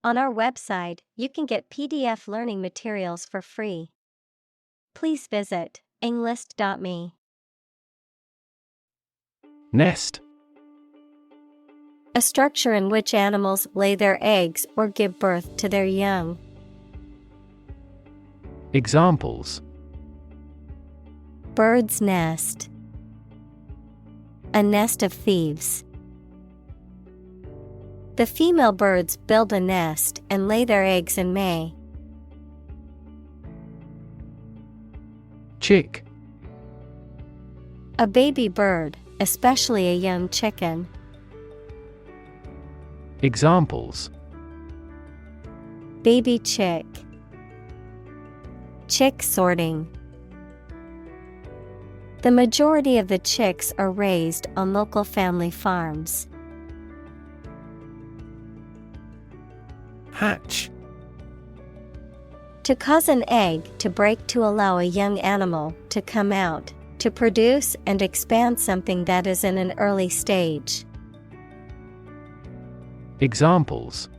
On our website, you can get PDF learning materials for free. Please visit englist.me. Nest. A structure in which animals lay their eggs or give birth to their young. Examples: Bird's nest. A nest of thieves. The female birds build a nest and lay their eggs in May. Chick. A baby bird, especially a young chicken. Examples: Baby chick. Chick sorting. The majority of the chicks are raised on local family farms. Hatch. To cause an egg to break to allow a young animal to come out, to produce and expand something that is in an early stage. Examples: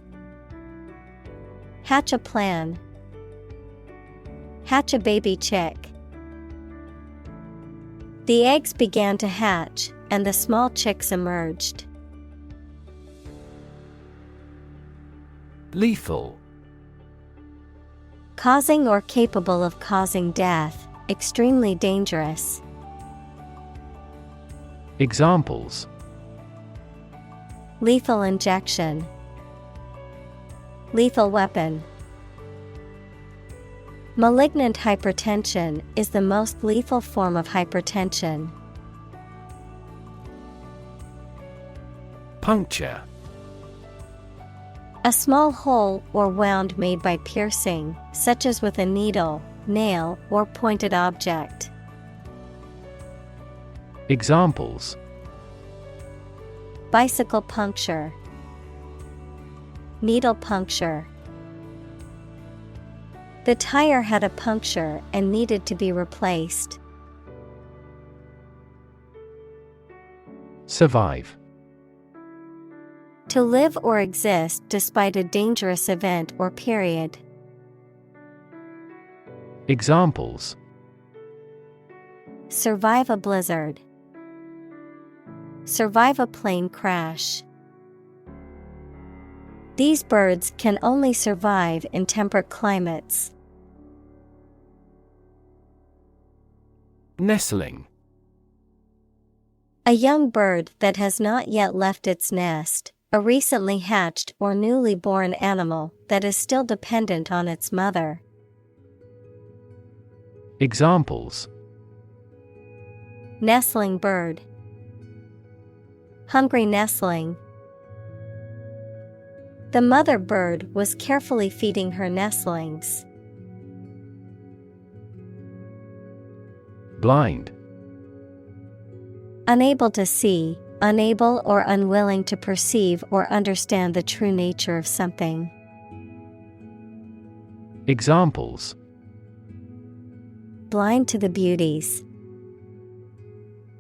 Hatch a plan. Hatch a baby chick. The eggs began to hatch, and the small chicks emerged. Lethal. Causing or capable of causing death, extremely dangerous. Examples: Lethal injection. Lethal weapon. Malignant hypertension is the most lethal form of hypertension. Puncture. A small hole or wound made by piercing, such as with a needle, nail, or pointed object. Examples: Bicycle puncture. Needle puncture. The tire had a puncture and needed to be replaced. Survive. To live or exist despite a dangerous event or period. Examples: Survive a blizzard. Survive a plane crash. These birds can only survive in temperate climates. Nestling. A young bird that has not yet left its nest, a recently hatched or newly born animal that is still dependent on its mother. Examples: Nestling bird. Hungry nestling. The mother bird was carefully feeding her nestlings. Blind. Unable to see, unable or unwilling to perceive or understand the true nature of something. Examples: Blind to the beauties.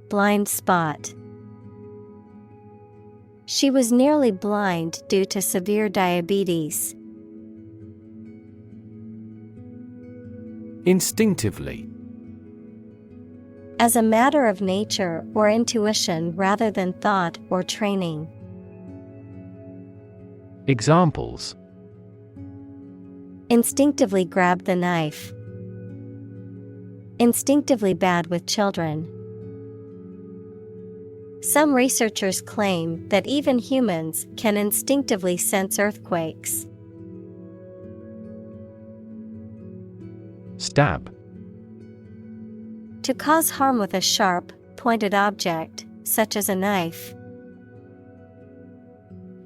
Blind spot. She was nearly blind due to severe diabetes. Instinctively. As a matter of nature or intuition rather than thought or training. Examples: Instinctively grab the knife. Instinctively bad with children. Some researchers claim that even humans can instinctively sense earthquakes. Stab. To cause harm with a sharp, pointed object, such as a knife.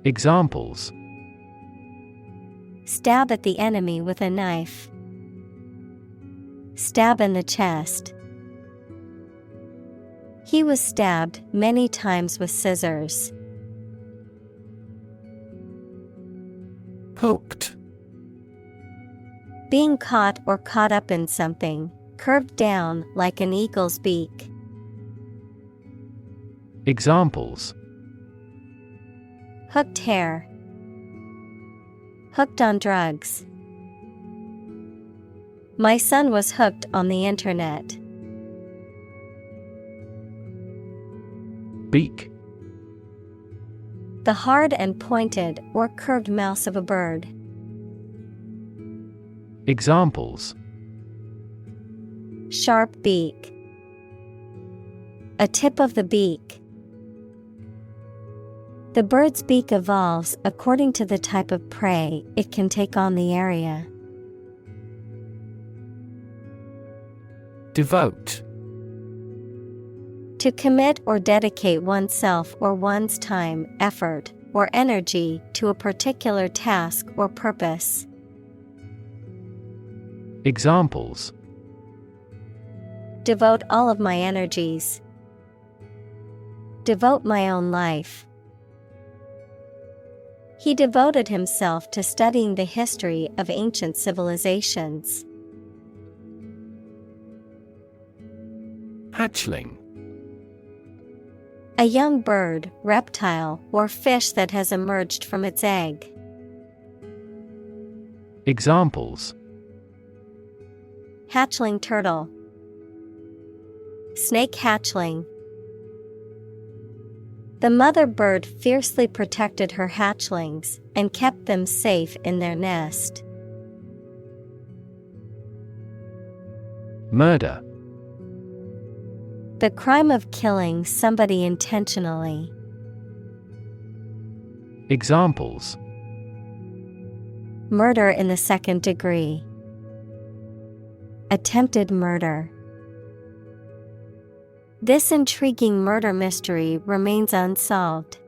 Examples: Stab at the enemy with a knife. Stab in the chest. He was stabbed many times with scissors. Hooked. Being caught or caught up in something, curved down like an eagle's beak. Examples: Hooked hair. Hooked on drugs. My son was hooked on the internet. Beak. The hard and pointed or curved mouth of a bird. Examples: Sharp beak. A tip of the beak. The bird's beak evolves according to the type of prey it can take on the area. Devote. To commit or dedicate oneself or one's time, effort, or energy to a particular task or purpose. Examples: Devote all of my energies. Devote my own life. He devoted himself to studying the history of ancient civilizations. Hatchling. A young bird, reptile, or fish that has emerged from its egg. Examples: Hatchling turtle. Snake hatchling. The mother bird fiercely protected her hatchlings and kept them safe in their nest. Murder. The crime of killing somebody intentionally. Examples: Murder in the second degree. Attempted murder. This intriguing murder mystery remains unsolved.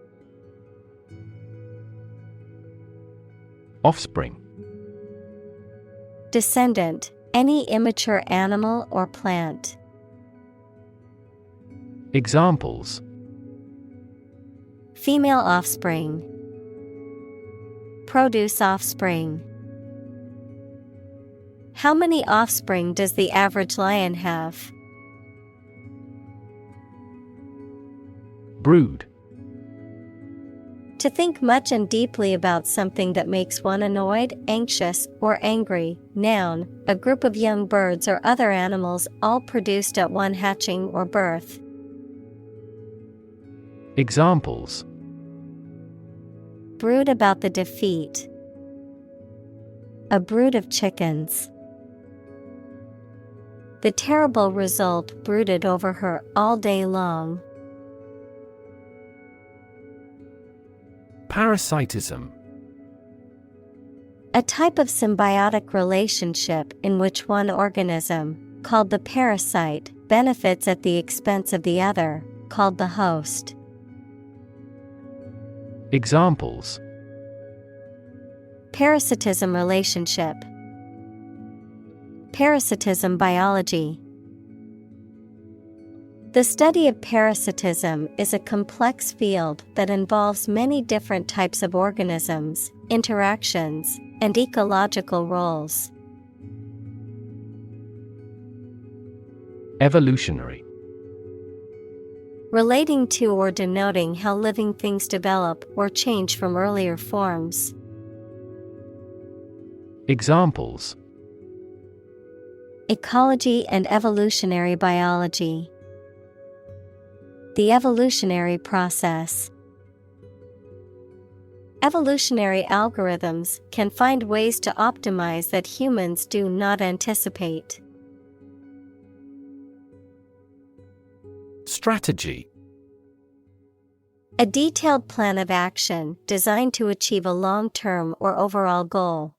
Offspring. Descendant, any immature animal or plant. Examples: Female offspring. Produce offspring. How many offspring does the average lion have? Brood. To think much and deeply about something that makes one annoyed, anxious, or angry. Noun, a group of young birds or other animals all produced at one hatching or birth. Examples: Brood about the defeat. A brood of chickens. The terrible result brooded over her all day long. Parasitism. A type of symbiotic relationship in which one organism, called the parasite, benefits at the expense of the other, called the host. Examples: Parasitism relationship. Parasitism biology. The study of parasitism is a complex field that involves many different types of organisms, interactions, and ecological roles. Evolutionary. Relating to or denoting how living things develop or change from earlier forms. Examples: Ecology and evolutionary biology. The evolutionary process. Evolutionary algorithms can find ways to optimize that humans do not anticipate. Strategy. A detailed plan of action designed to achieve a long-term or overall goal.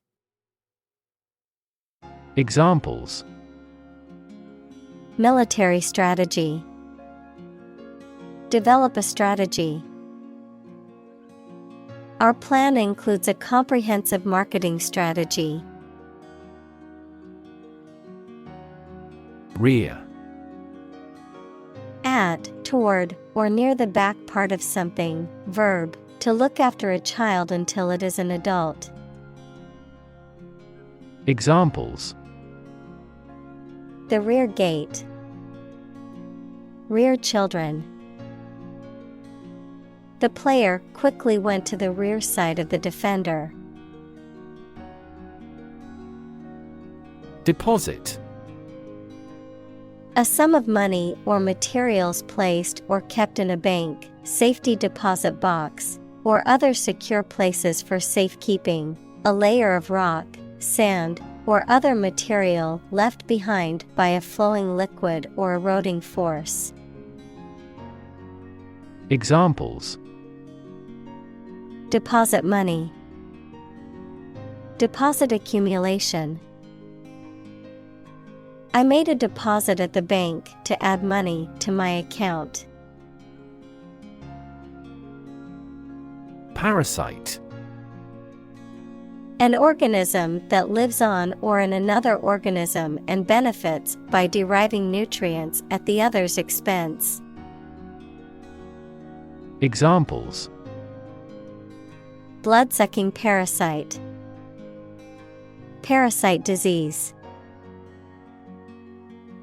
Examples: Military strategy. Develop a strategy. Our plan includes a comprehensive marketing strategy. Rear. At, toward, or near the back part of something. Verb, to look after a child until it is an adult. Examples: The rear gate. Rear children. The player quickly went to the rear side of the defender. Deposit. A sum of money or materials placed or kept in a bank, safety deposit box, or other secure places for safekeeping, a layer of rock, sand, or other material left behind by a flowing liquid or eroding force. Examples: Deposit money. Deposit accumulation. I made a deposit at the bank to add money to my account. Parasite. An organism that lives on or in another organism and benefits by deriving nutrients at the other's expense. Examples: Blood-sucking parasite. Parasite disease.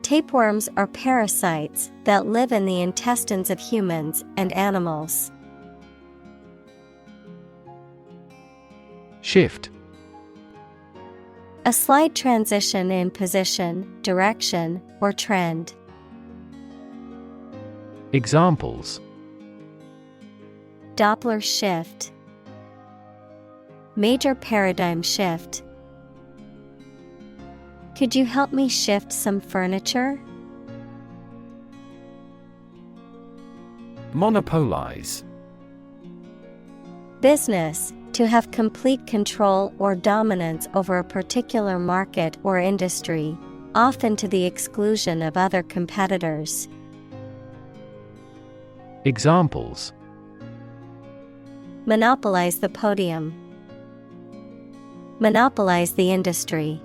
Tapeworms are parasites that live in the intestines of humans and animals. Shift. A slight transition in position, direction, or trend. Examples: Doppler shift. Major paradigm shift. Could you help me shift some furniture? Monopolize. Business, to have complete control or dominance over a particular market or industry, often to the exclusion of other competitors. Examples: Monopolize the podium. Monopolize the industry.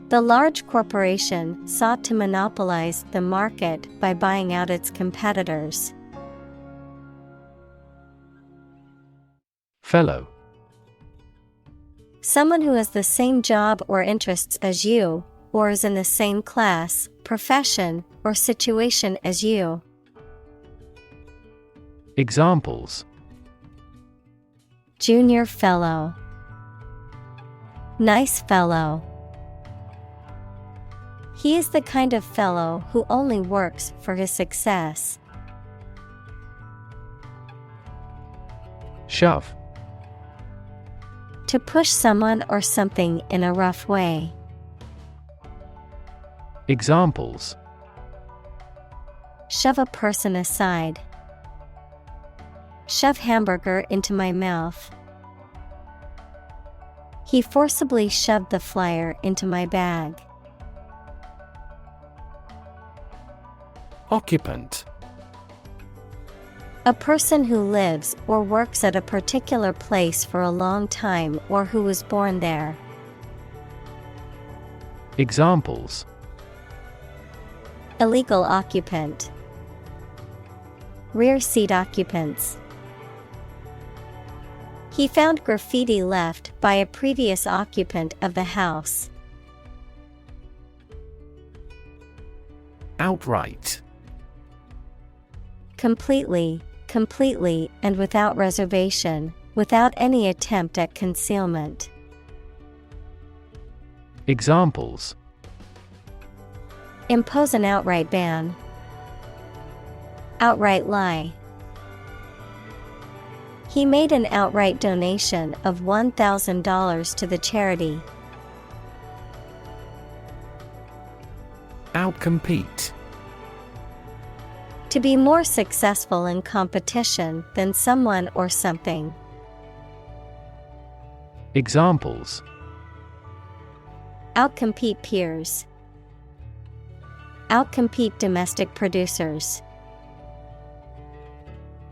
The large corporation sought to monopolize the market by buying out its competitors. Fellow. Someone who has the same job or interests as you, or is in the same class, profession, or situation as you. Examples: Junior fellow. Nice fellow. He is the kind of fellow who only works for his success. Shove. To push someone or something in a rough way. Examples: Shove a person aside. Shove hamburger into my mouth. He forcibly shoved the flyer into my bag. Occupant. A person who lives or works at a particular place for a long time or who was born there. Examples: Illegal occupant. Rear seat occupants. He found graffiti left by a previous occupant of the house. Outright. Completely, and without reservation, without any attempt at concealment. Examples: Impose an outright ban. Outright lie. He made an outright donation of $1,000 to the charity. Outcompete. To be more successful in competition than someone or something. Examples: Outcompete peers. Outcompete domestic producers.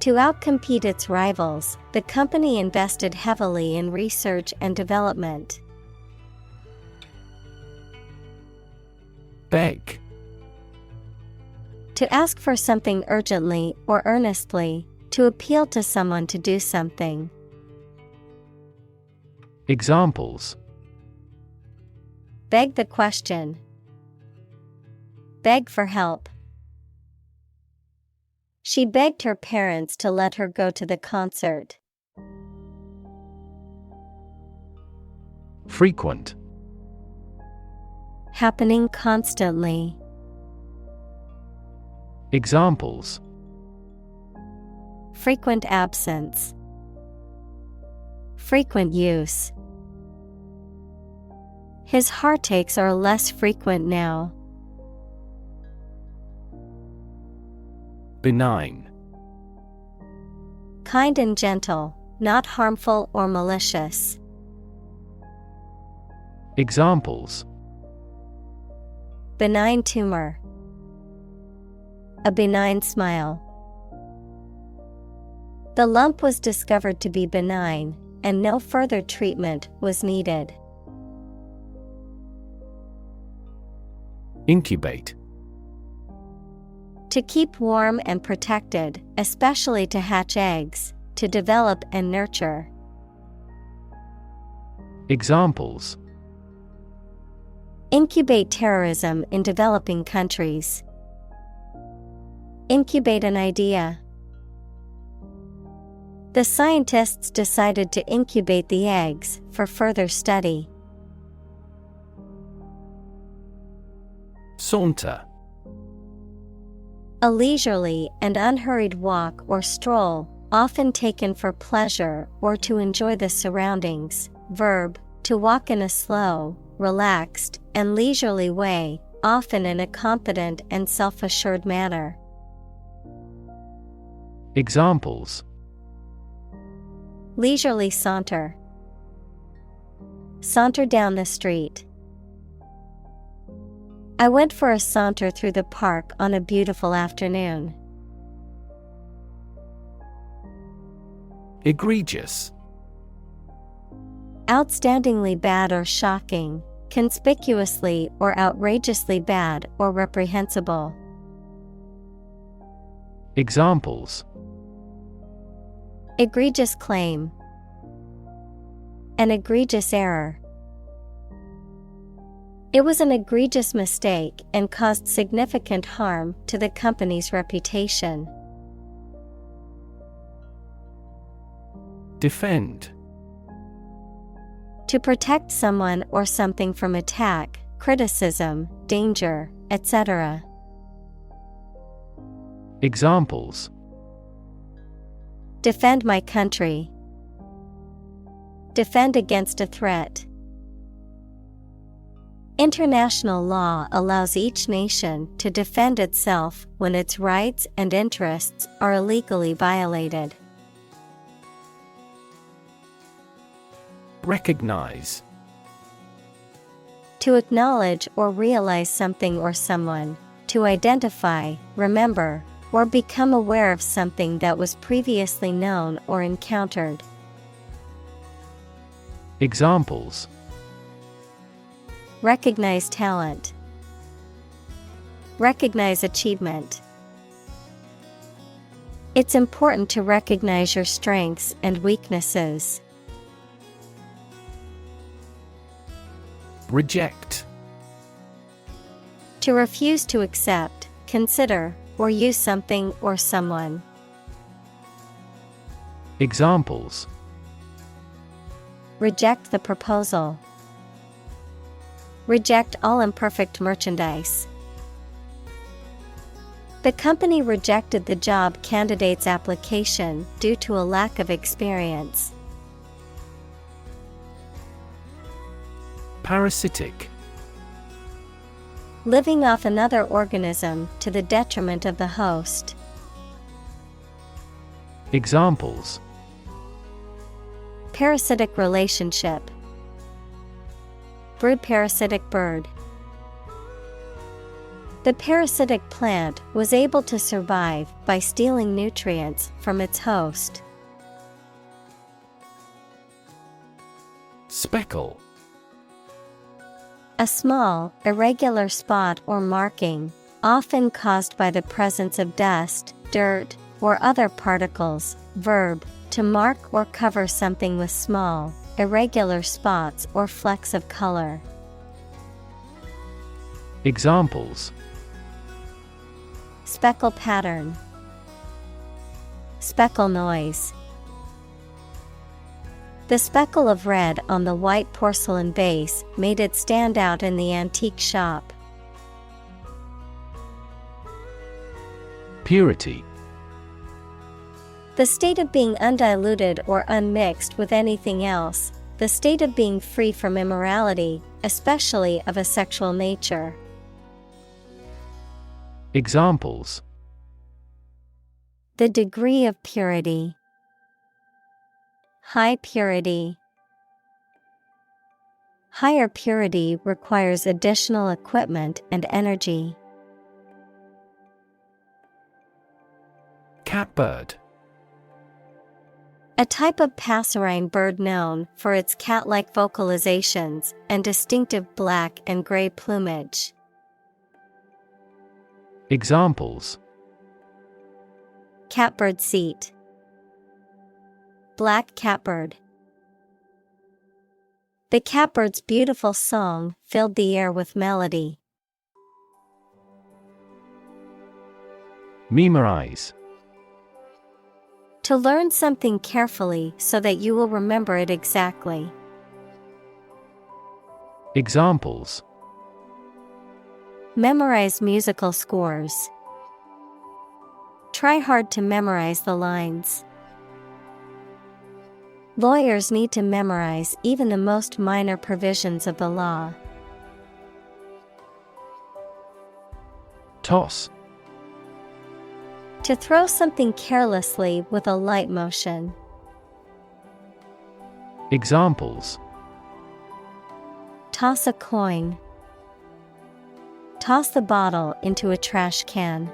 To outcompete its rivals, the company invested heavily in research and development. Beg. To ask for something urgently or earnestly, to appeal to someone to do something. Examples: Beg the question. Beg for help. She begged her parents to let her go to the concert. Frequent. happening constantly. Examples: Frequent absence. Frequent use. His heartaches are less frequent now. Benign. Kind and gentle, not harmful or malicious. Examples: Benign tumor. A benign smile. The lump was discovered to be benign, and no further treatment was needed. Incubate. To keep warm and protected, especially to hatch eggs, to develop and nurture. Examples: Incubate terrorism in developing countries. Incubate an idea. The scientists decided to incubate the eggs for further study. Saunter. A leisurely and unhurried walk or stroll, often taken for pleasure or to enjoy the surroundings. Verb, to walk in a slow, relaxed, and leisurely way, often in a confident and self-assured manner. Examples: Leisurely saunter. Saunter down the street. I went for a saunter through the park on a beautiful afternoon. Egregious. Outstandingly bad or shocking, conspicuously or outrageously bad or reprehensible. Examples: Egregious claim. An egregious error. It was an egregious mistake and caused significant harm to the company's reputation. Defend. To protect someone or something from attack, criticism, danger, etc. Examples: Defend my country. Defend against a threat. International law allows each nation to defend itself when its rights and interests are illegally violated. Recognize. To acknowledge or realize something or someone, to identify, remember, or become aware of something that was previously known or encountered. Examples: Recognize talent. Recognize achievement. It's important to recognize your strengths and weaknesses. Reject. To refuse to accept, consider, or use something or someone. Examples: Reject the proposal. Reject all imperfect merchandise. The company rejected the job candidate's application due to a lack of experience. Parasitic. Living off another organism to the detriment of the host. Examples: Parasitic relationship. Brood parasitic bird. The parasitic plant was able to survive by stealing nutrients from its host. Speckle. A small, irregular spot or marking, often caused by the presence of dust, dirt, or other particles. Verb, to mark or cover something with small, irregular spots or flecks of color. Examples: Speckle pattern. Speckle noise. The speckle of red on the white porcelain vase made it stand out in the antique shop. Purity. The state of being undiluted or unmixed with anything else, the state of being free from immorality, especially of a sexual nature. Examples: the degree of purity, high purity. Higher purity requires additional equipment and energy. Catbird. A type of passerine bird known for its cat-like vocalizations and distinctive black and gray plumage. Examples: catbird seat, black catbird. The catbird's beautiful song filled the air with melody. Memorize. To learn something carefully so that you will remember it exactly. Examples: memorize musical scores. Try hard to memorize the lines. Lawyers need to memorize even the most minor provisions of the law. Toss. To throw something carelessly with a light motion. Examples: toss a coin. Toss the bottle into a trash can.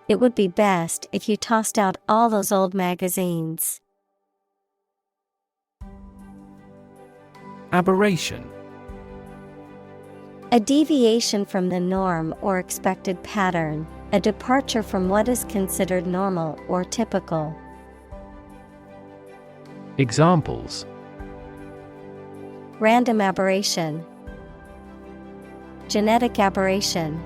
It would be best if you tossed out all those old magazines. Aberration. A deviation from the norm or expected pattern, a departure from what is considered normal or typical. Examples: random aberration, genetic aberration.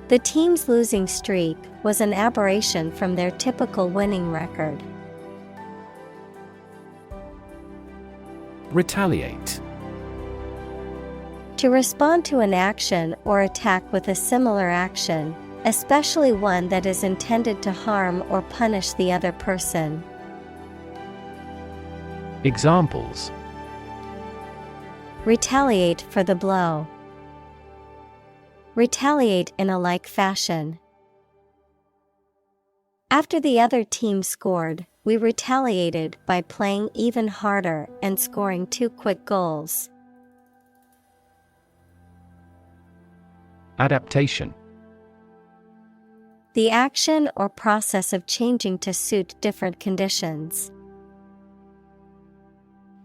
The team's losing streak was an aberration from their typical winning record. Retaliate. To respond to an action or attack with a similar action, especially one that is intended to harm or punish the other person. Examples: retaliate for the blow. Retaliate in a like fashion. After the other team scored, we retaliated by playing even harder and scoring 2 quick goals. Adaptation. The action or process of changing to suit different conditions.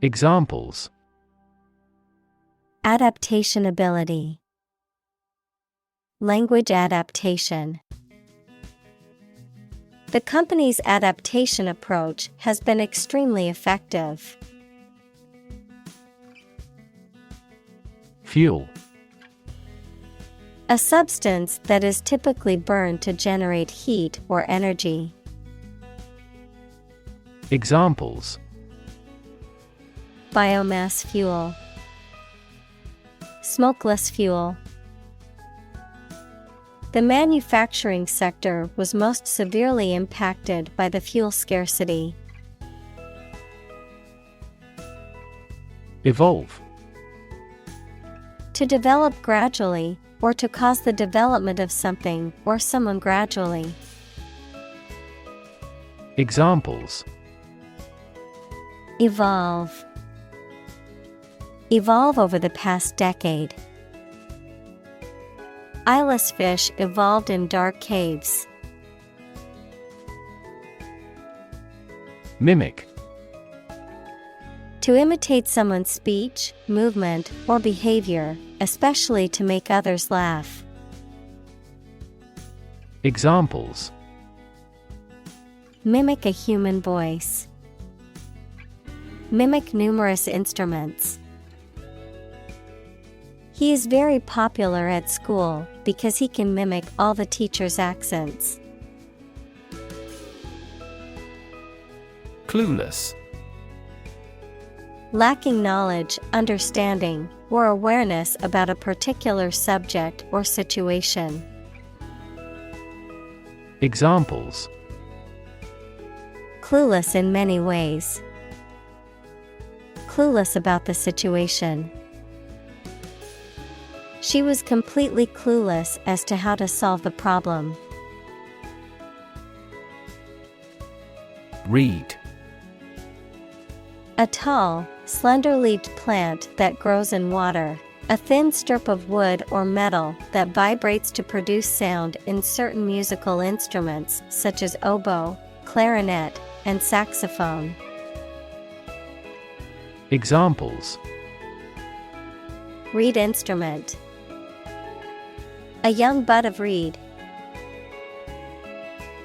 Examples: adaptation ability, language adaptation. The company's adaptation approach has been extremely effective. Fuel. A substance that is typically burned to generate heat or energy. Examples: biomass fuel, smokeless fuel. The manufacturing sector was most severely impacted by the fuel scarcity. Evolve. To develop gradually, or to cause the development of something or someone gradually. Examples: evolve. Evolve over the past decade. Eyeless fish evolved in dark caves. Mimic. To imitate someone's speech, movement, or behavior, especially to make others laugh. Examples: mimic a human voice. Mimic numerous instruments. He is very popular at school because he can mimic all the teachers' accents. Clueless. Lacking knowledge, understanding, or awareness about a particular subject or situation. Examples: Clueless in many ways. Clueless about the situation. She was completely clueless as to how to solve the problem. Reed. A tall, slender-leaved plant that grows in water. A thin strip of wood or metal that vibrates to produce sound in certain musical instruments such as oboe, clarinet, and saxophone. Examples: Reed instrument. A young bud of reed.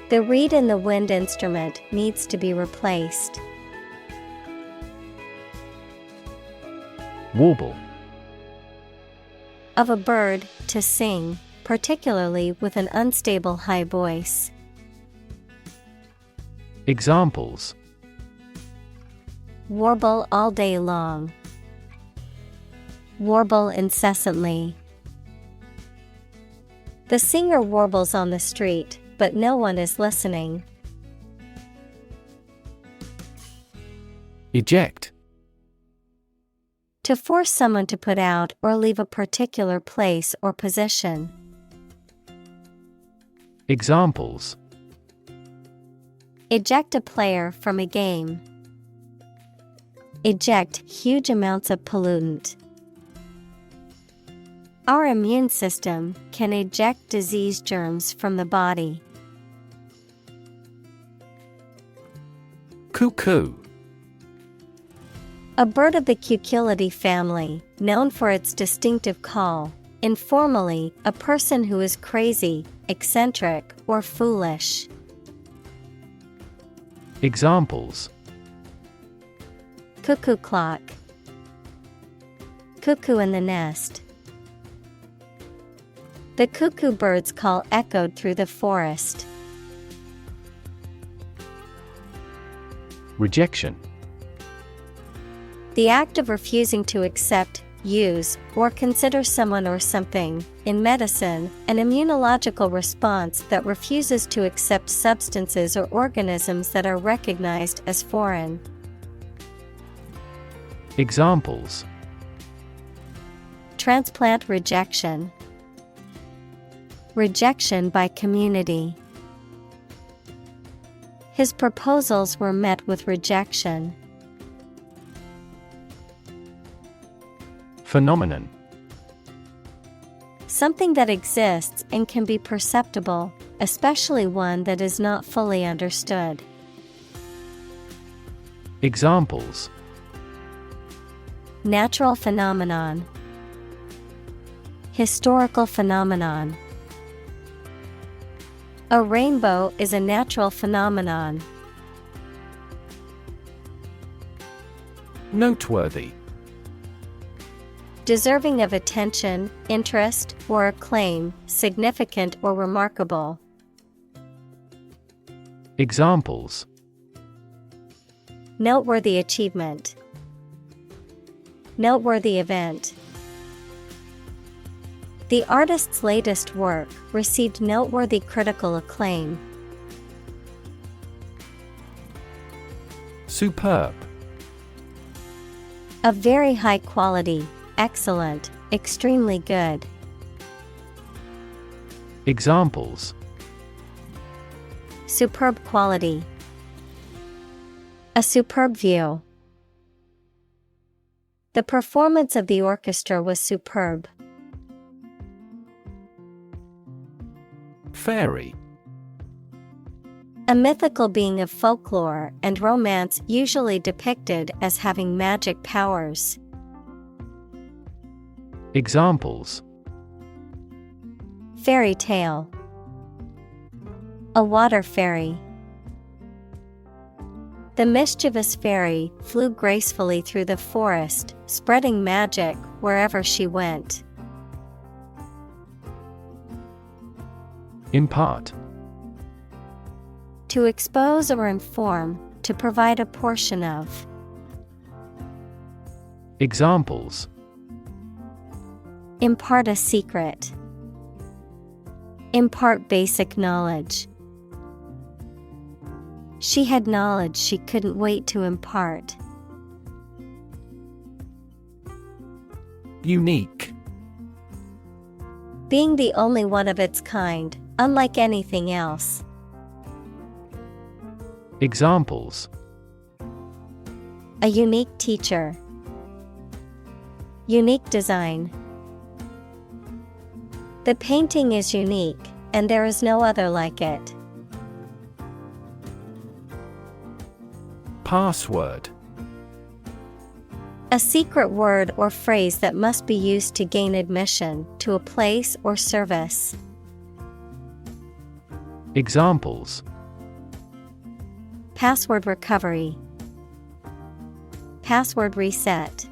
The reed in the wind instrument needs to be replaced. Warble. Of a bird, to sing, particularly with an unstable high voice. Examples: Warble all day long. Warble incessantly. The singer warbles on the street, but no one is listening. Eject. To force someone to put out or leave a particular place or position. Examples: Eject a player from a game. Eject huge amounts of pollutant. Our immune system can eject disease germs from the body. Cuckoo. A bird of the cuculity family, known for its distinctive call. Informally, a person who is crazy, eccentric, or foolish. Examples: Cuckoo clock. Cuckoo in the nest. The cuckoo bird's call echoed through the forest. Rejection. The act of refusing to accept, use, or consider someone or something. In medicine, an immunological response that refuses to accept substances or organisms that are recognized as foreign. Examples: Transplant rejection. Rejection by community. His proposals were met with rejection. Phenomenon. Something that exists and can be perceptible, especially one that is not fully understood. Examples: Natural phenomenon. Historical phenomenon. A rainbow is a natural phenomenon. Noteworthy. Deserving of attention, interest, or acclaim, significant or remarkable. Examples: Noteworthy achievement. Noteworthy event. The artist's latest work received noteworthy critical acclaim. Superb. Of very high quality, excellent, extremely good. Examples: Superb quality. A superb view. The performance of the orchestra was superb. Fairy. A mythical being of folklore and romance usually depicted as having magic powers. Examples: Fairy tale. A water fairy. The mischievous fairy flew gracefully through the forest, spreading magic wherever she went. Impart. To expose or inform, to provide a portion of. Examples: Impart a secret. Impart basic knowledge. She had knowledge she couldn't wait to impart. Unique. Being the only one of its kind, unlike anything else. Examples: A unique teacher. Unique design. The painting is unique, and there is no other like it. Password. A secret word or phrase that must be used to gain admission to a place or service. Examples: Password recovery. Password reset.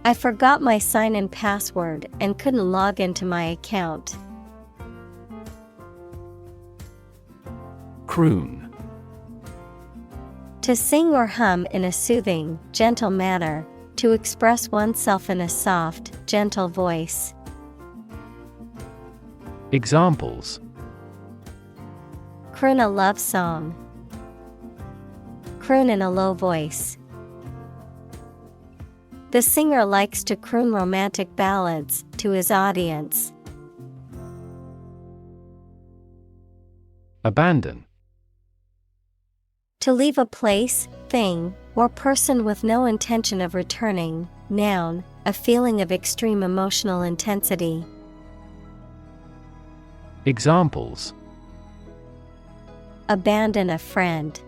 I forgot my sign-in password and couldn't log into my account. Croon. To sing or hum in a soothing, gentle manner, to express oneself in a soft, gentle voice. Examples: Croon a love song. Croon in a low voice. The singer likes to croon romantic ballads to his audience. Abandon. To leave a place, thing, or person with no intention of returning. Noun, a feeling of extreme emotional intensity. Examples: Abandon a friend.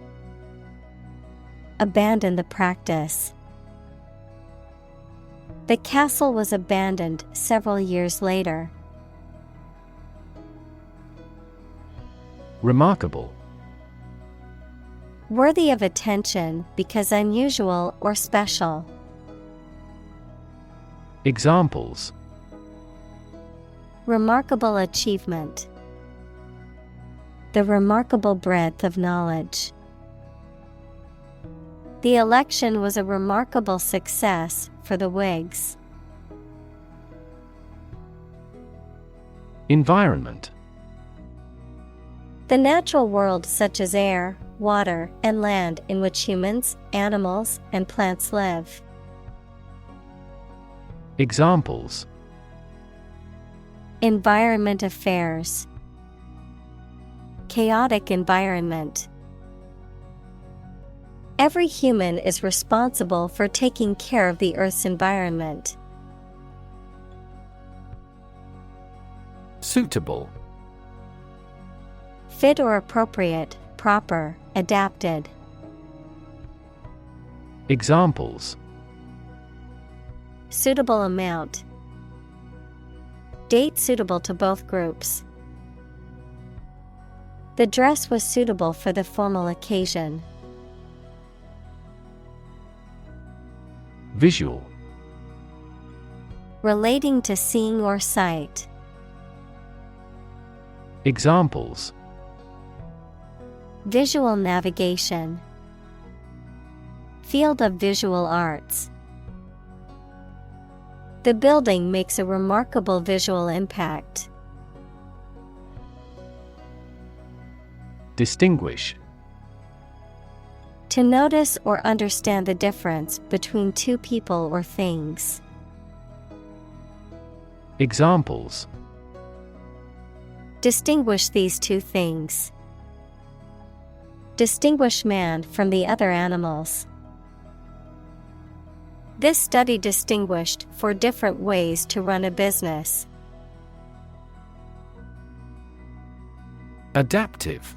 Abandon the practice. The castle was abandoned several years later. Remarkable. Worthy of attention because unusual or special. Examples: Remarkable achievement. The remarkable breadth of knowledge. The election was a remarkable success for the Whigs. Environment. The natural world such as air, water, and land in which humans, animals, and plants live. Examples: Environment affairs. Chaotic environment. Every human is responsible for taking care of the Earth's environment. Suitable. Fit or appropriate, proper, adapted. Examples: Suitable amount. Date suitable to both groups. The dress was suitable for the formal occasion. Visual. Relating to seeing or sight. Examples: Visual navigation. Field of visual arts. The building makes a remarkable visual impact. Distinguish. To notice or understand the difference between two people or things. Examples: Distinguish these two things. Distinguish man from the other animals. This study distinguished 4 different ways to run a business. Adaptive.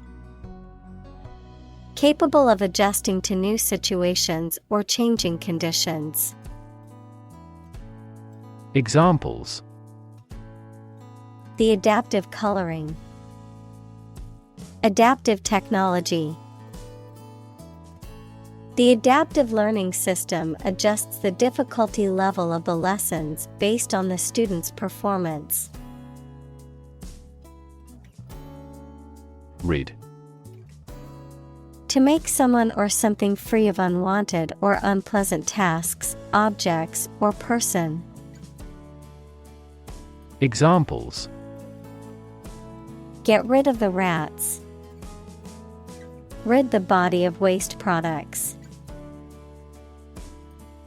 Capable of adjusting to new situations or changing conditions. Examples: The adaptive coloring. Adaptive technology. The adaptive learning system adjusts the difficulty level of the lessons based on the student's performance. Rid. To make someone or something free of unwanted or unpleasant tasks, objects, or person. Examples: Get rid of the rats. Rid the body of waste products.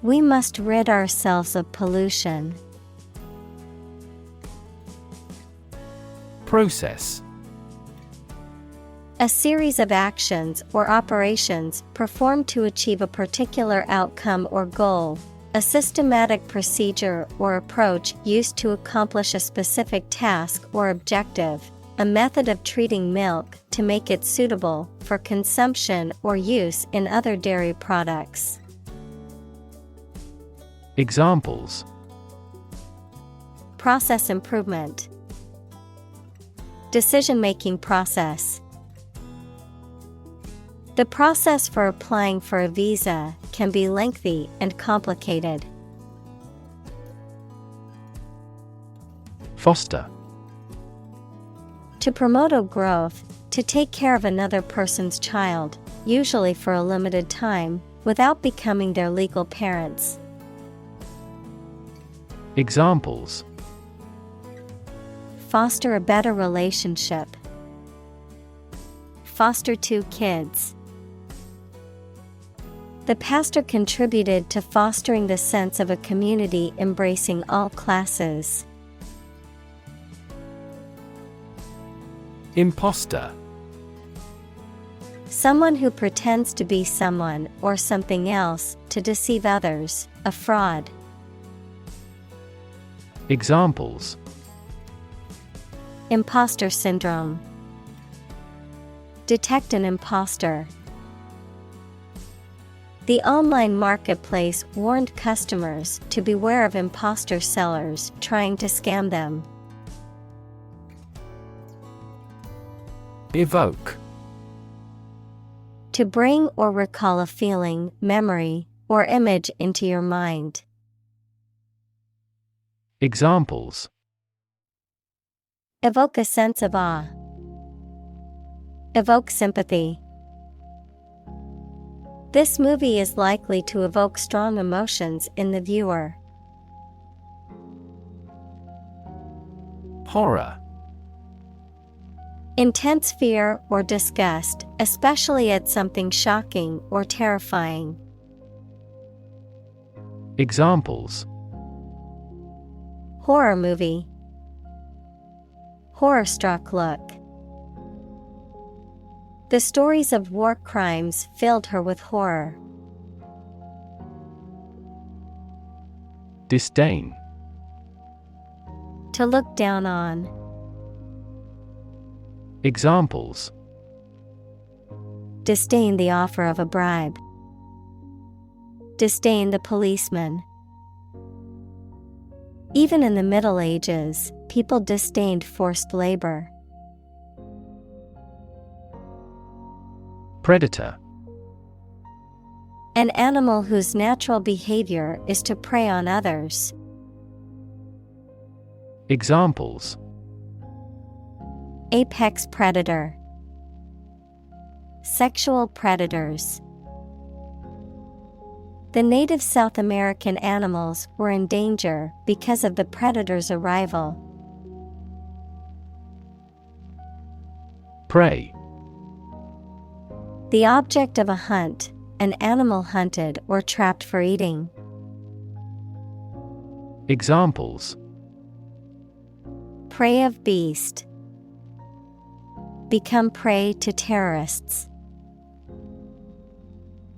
We must rid ourselves of pollution. Process: A series of actions or operations performed to achieve a particular outcome or goal. A systematic procedure or approach used to accomplish a specific task or objective. A method of treating milk to make it suitable for consumption or use in other dairy products. Examples: Process improvement. Decision-making process. The process for applying for a visa can be lengthy and complicated. Foster: To promote a growth, to take care of another person's child, usually for a limited time, without becoming their legal parents. Examples: Foster a better relationship. Foster 2 kids. The pastor contributed to fostering the sense of a community embracing all classes. Imposter: Someone who pretends to be someone or something else to deceive others, a fraud. Examples: Imposter syndrome. Detect an imposter. The online marketplace warned customers to beware of imposter sellers trying to scam them. Evoke: To bring or recall a feeling, memory, or image into your mind. Examples: Evoke a sense of awe. Evoke sympathy. This movie is likely to evoke strong emotions in the viewer. Horror: Intense fear or disgust, especially at something shocking or terrifying. Examples: Horror movie. Horror-struck look. The stories of war crimes filled her with horror. Disdain: To look down on. Examples: Disdain the offer of a bribe. Disdain the policeman. Even in the Middle Ages, people disdained forced labor. Predator: An animal whose natural behavior is to prey on others. Examples: Apex predator. Sexual predators. The native South American animals were in danger because of the predator's arrival. Prey: The object of a hunt, an animal hunted or trapped for eating. Examples: Prey of beast. Become prey to terrorists.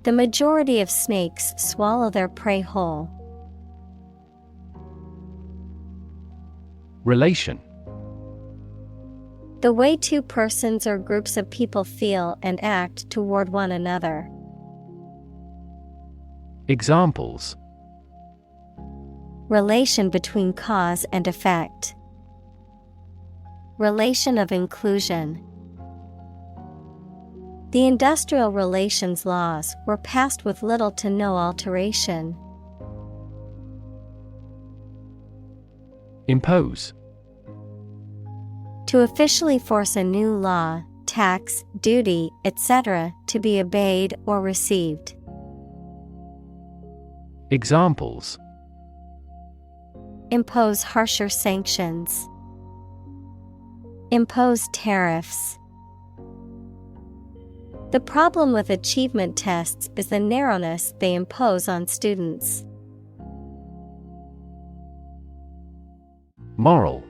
The majority of snakes swallow their prey whole. Relation: The way two persons or groups of people feel and act toward one another. Examples: Relation between cause and effect. Relation of inclusion. The industrial relations laws were passed with little to no alteration. Impose: To officially force a new law, tax, duty, etc., to be obeyed or received. Examples: Impose harsher sanctions. Impose tariffs. The problem with achievement tests is the narrowness they impose on students. Moral.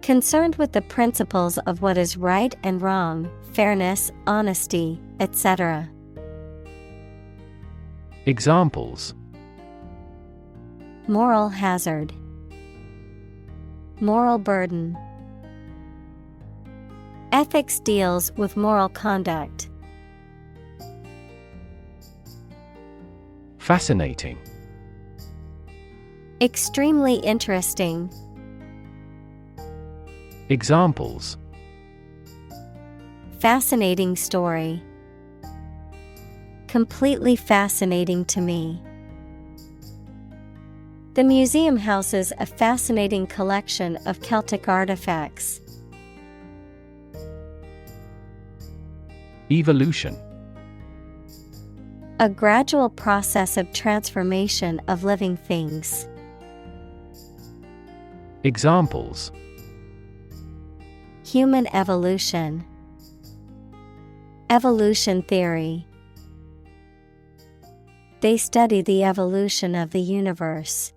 Concerned with the principles of what is right and wrong, fairness, honesty, etc. Examples: Moral hazard. Moral burden. Ethics deals with moral conduct. Fascinating. Extremely interesting. Examples: Fascinating story. Completely fascinating to me. The museum houses a fascinating collection of Celtic artifacts. Evolution. A gradual process of transformation of living things. Examples: Human evolution. Evolution theory. They study the evolution of the universe.